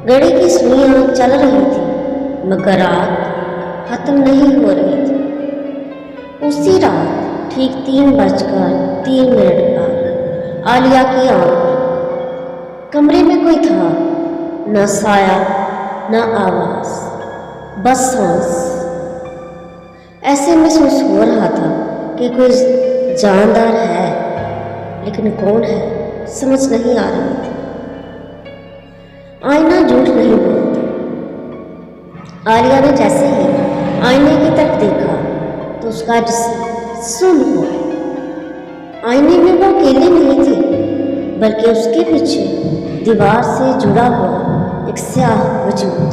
घड़ी की सुइयां चल रही थी मगर रात खत्म नहीं हो रही थी। उसी रात ठीक 3:03 पर आलिया की आंख खुली। कमरे में कोई था, न साया न आवाज, बस सांस। ऐसे महसूस हो रहा था कि कोई जानदार है, लेकिन कौन है समझ नहीं आ रही थी। आईना झूठ नहीं बोलता। आलिया ने जैसे ही आईने की तरफ देखा तो उसका जिस्म सुन्न हो गया। आईने में वो अकेली नहीं थी, बल्कि उसके पीछे दीवार से जुड़ा हुआ एक स्याह वजूद।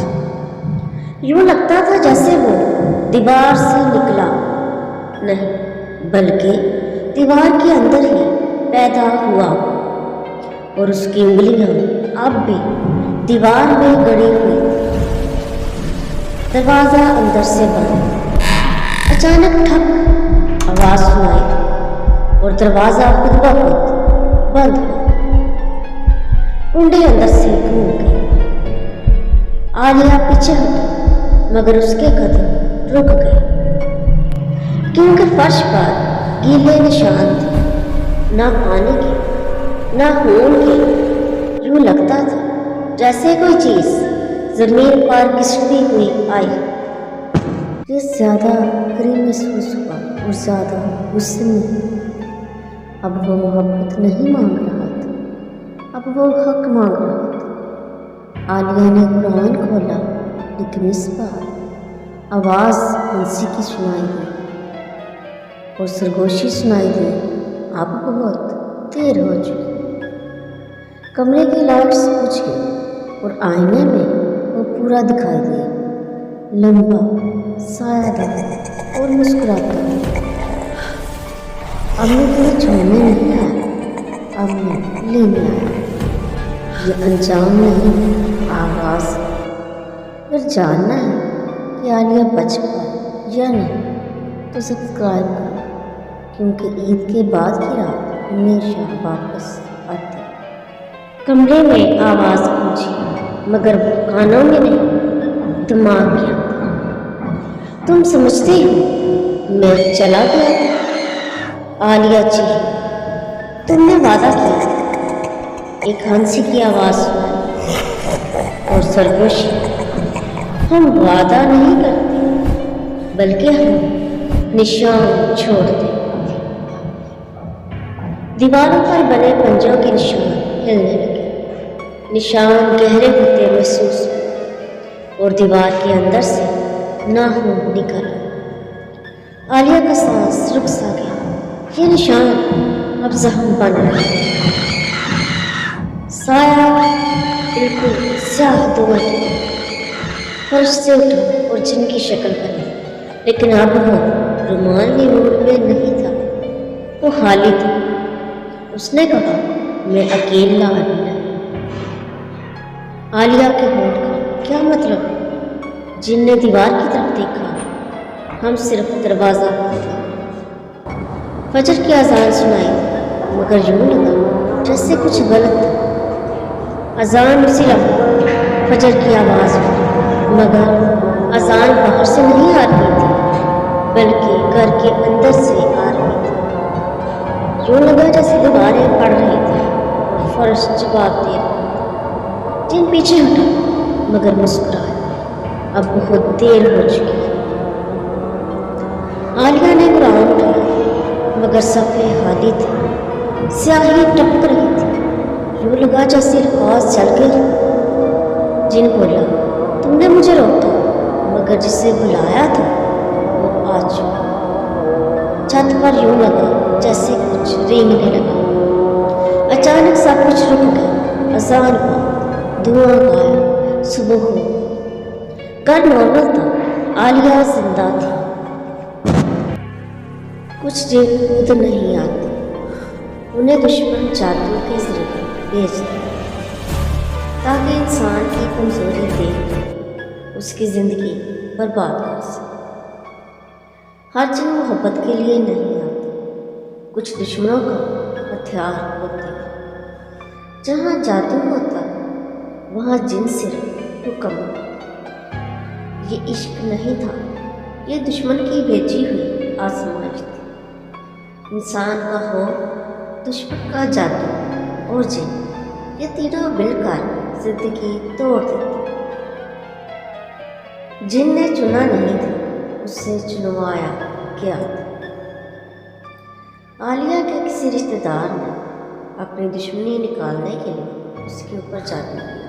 यूं लगता था जैसे वो दीवार से निकला नहीं, बल्कि दीवार के अंदर ही पैदा हुआ, और उसकी उंगलियां अब भी दीवार में गड़ी हुई। दरवाजा अंदर से बंद। अचानक ठक आवाज सुनाई और दरवाजा खुद ब खुद बंद हो। कुंडी अंदर से घूम गई। आलिया पीछे हटी, मगर उसके कदम रुक गए, क्योंकि फर्श पर गीले निशान थे, ना पानी के ना खून के। यूं लगता था जैसे कोई चीज जमीन पर घिसटी हुई आई। ये ज्यादा करीब महसूस हुआ और ज्यादा गुस्से में। अब वो मोहब्बत नहीं मांग रहा था, अब वो हक मांग रहा था। आलिया ने कुरान खोला, लेकिन इस बार आवाज हंसी की सुनाई दी और सरगोशी सुनाई दी। अब बहुत देर हो चुकी। कमरे की लाइट्स बुझ गई और आईने में वो पूरा दिखाई दिया, लंबा, सायादार और मुस्कुराता। अब मैं तुम्हें छोड़ने नहीं आया, अब मैं लेने आया। ये अंजाम नहीं, आवाज। अगर जानना है कि आलिया बच पाए या नहीं तो सब्सक्राइब करो, क्योंकि ईद के बाद की रात हमेशा वापस आती। कमरे में आवाज पहुंची, मगर कानों में नहीं, दिमाग में। तुम समझते हो मैं चला गया था? आलिया जी, तुमने वादा किया। एक हंसी की आवाज सुनाई और सरगोशी। हम वादा नहीं करते, बल्कि हम निशान छोड़ते। दीवारों पर बने पंजों के निशान हिलने लगे। निशान गहरे होते महसूस हुए और दीवार के अंदर से नाखून निकल आए। आलिया का सांस रुक सा गया। ये निशान अब जख्म बन रहे। साया बिल्कुल स्याह धुआं फर्श से उठा और जिनकी शक्ल बनी, लेकिन अब वो रुमाली मूड में नहीं था, वो खाली था। उसने कहा, मैं अकेला नहीं। आलिया के होंठ का क्या मतलब? जिन ने दीवार की तरफ देखा, हम सिर्फ दरवाजा खोला। फजर की अजान सुनाई, मगर यूं लगा जैसे कुछ गलत था। अजान उसी लम्हे फजर की आवाज हुई, मगर अजान बाहर से नहीं आ रही थी, बल्कि घर के अंदर से आ रही थी। यूं लगा जैसे दीवारें पड़ रही थी और फर्श जवाब दे रहा। जिन पीछे हटा, मगर मुस्कुराया। अब बहुत देर हो चुकी। आलिया ने कुरान उठाया, मगर सफ़े खाली थे, स्याही टपक रही थी। यूं लगा जैसे आवाज चल गई। जिन बोला, तुमने मुझे रोका, मगर जिसे बुलाया था वो आ चुका। छत पर यूं लगा जैसे कुछ रेंगने लगा। अचानक सब कुछ रुक गया। अजान हुआ, धुआं गायब, सुबह हो। घर नॉर्मल था, आलिया जिंदा थी। कुछ दिन खुद नहीं आते, उन्हें दुश्मन जादू के जरिए भेजते, ताकि इंसान की कमजोरी देख उसकी जिंदगी बर्बाद कर सके। हर चीज मोहब्बत के लिए नहीं आती, कुछ दुश्मनों का हथियार होते हैं। जहाँ जादू होता है वहाँ जिन सिर्फ حکم، یہ عشق نہیں تھا، یہ دشمن کی بھیجی ہوئی آزمائش تھی۔ انسان کا خوف، دشمن کا جادو اور جن، یہ تینوں مل کر زندگی توڑ دیتے۔ جن نے چنا نہیں تھا، اسے چنوایا کیا تھا۔ عالیہ کے کسی رشتہ دار نے اپنی دشمنی نکالنے کے لیے اس کے اوپر جادو کیا،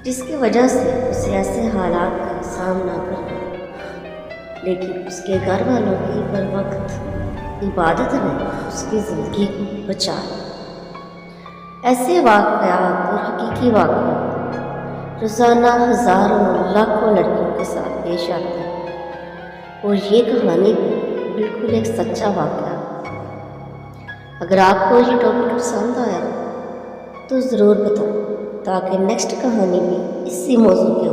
جس کی وجہ سے اسے ایسے حالات کا سامنا کرنا، لیکن اس کے گھر والوں کی بر وقت عبادت نے اس کی زندگی کو بچایا۔ ایسے واقعات اور حقیقی واقعات روزانہ ہزاروں لاکھوں لڑکیوں کے ساتھ پیش آتے ہیں، اور یہ کہانی بھی بالکل ایک سچا واقعہ ہے۔ اگر آپ کو یہ ٹاپک پسند آیا تو ضرور بتائیں، تاکہ نیکسٹ کہانی بھی اسی موضوع کے